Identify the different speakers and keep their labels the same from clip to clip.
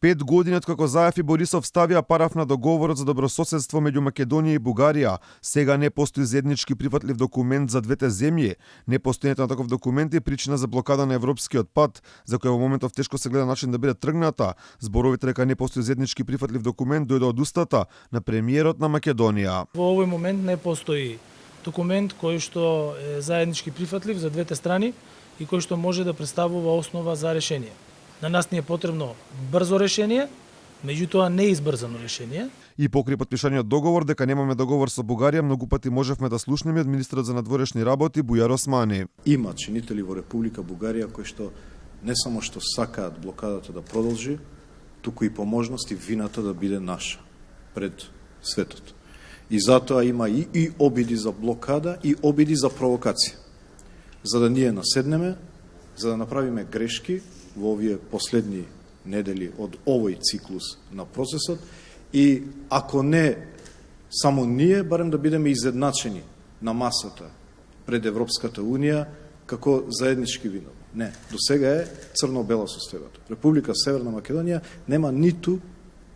Speaker 1: 5 години откако Заев и Борисов ставија параф на договорот за добрососедство меѓу Македонија и Бугарија, сега не постои заеднички прифатлив документ за двете земји. Непостојањето на таков документ е причина за блокада на европскиот пат, за која во моментов тешко се гледа начин да биде тргната. Зборовите дека не постои заеднички прифатлив документ дојде од устата на премиерот на Македонија.
Speaker 2: Во овој момент не постои документ кој што е заеднички прифатлив за двете страни и кој што може да представува основа за решение. На нас ни е потребно брзо решение, меѓутоа неизбрзано решение.
Speaker 1: И покрај потпишаниот договор дека немаме договор со Бугарија, многу пати можевме да слушнеме од министрот за надворешни работи Бујар Османи.
Speaker 3: Има чинители во Република Бугарија кои што не само што сакаат блокадата да продолжи, туку и по можности вината да биде наша пред светот. И затоа има и обиди за блокада и обиди за провокација. За да ние наседнеме, за да направиме грешки во овие последни недели од овој циклус на процесот и ако не само ние, барем да бидеме изедначени на масата пред Европската Унија како заеднички виновни. Не, до сега е црно-бела состојбата. Република Северна Македонија нема ниту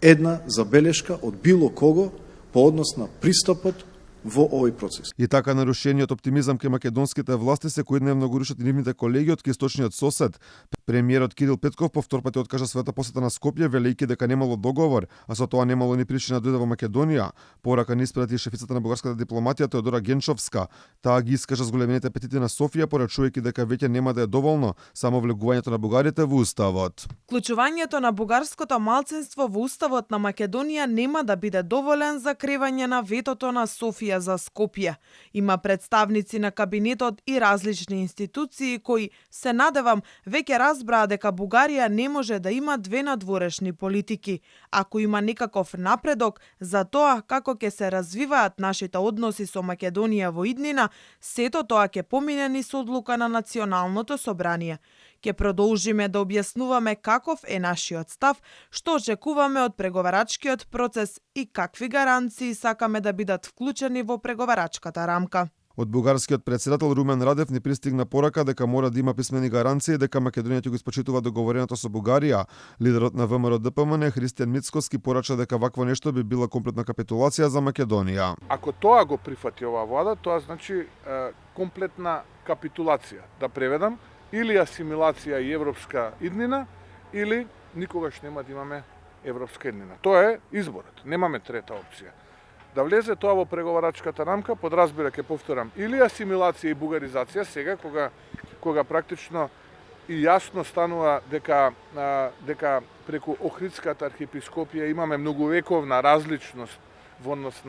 Speaker 3: една забелешка од било кого по однос на пристапот во овој процес.
Speaker 1: И така нарушениот оптимизам кај македонските власти секојдневно го рушат и нивните колеги од источниот сосед. Премиерот Кирил Петков повтор пати откажа својата посета на Скопје, велејќи дека немало договор, а со тоа немало ни причина да дојде во Македонија. Порака ни испрати шефицата на бугарската дипломатија Теодора Генчовска. Таа ги искажа зголемените апетити на Софија, порачувајќи дека веќе нема да е доволно само влегувањето на бугарите во уставот.
Speaker 4: Вклучувањето на бугарското малцинство во уставот на Македонија нема да биде доволен за кревање на ветото на Софија за Скопје. Има представници на кабинетот и различни институции кои, се надевам, веќе разбраа дека Бугарија не може да има две надворешни политики. Ако има некаков напредок за тоа како ќе се развиваат нашите односи со Македонија во иднина, сето тоа ќе помине низ одлука на Националното собрание. Ќе продолжиме да објаснуваме каков е нашиот став, што очекуваме од преговарачкиот процес и какви гаранции сакаме да бидат вклучени во преговарачката рамка.
Speaker 1: Од бугарскиот председател Румен Радев ни пристигна порака дека мора да има писмени гаранции дека Македонија ќе го испочитува договореното со Бугарија. Лидерот на ВМРО ДПМН Христијан Мицкоски порача дека вакво нешто би била комплетна капитулација за Македонија.
Speaker 5: Ако тоа го прифати оваа влада, тоа значи комплетна капитулација. Да преведам, или асимилација и европска иднина, или никогаш нема да имаме европска иднина. Тоа е изборот. Немаме трета опција. Да влезе тоа во преговарачката рамка, подразбира, ќе повторам, или асимилација и бугаризација сега, кога практично и јасно станува дека преку Охридската архиепископија имаме многувековна различност во однос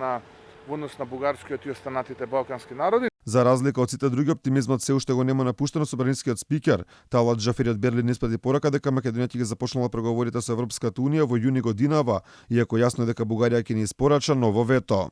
Speaker 5: на бугарскиот и останатите балкански народи.
Speaker 1: За разлика од сите други, оптимизмот се уште го нема напуштено собранискиот спикер. Талат Джафери од Берлин испрати порака дека Македонија ќе ги започнала преговорите со Европската Унија во јуни годинава, иако јасно е дека Бугарија ќе ни испорача ново вето.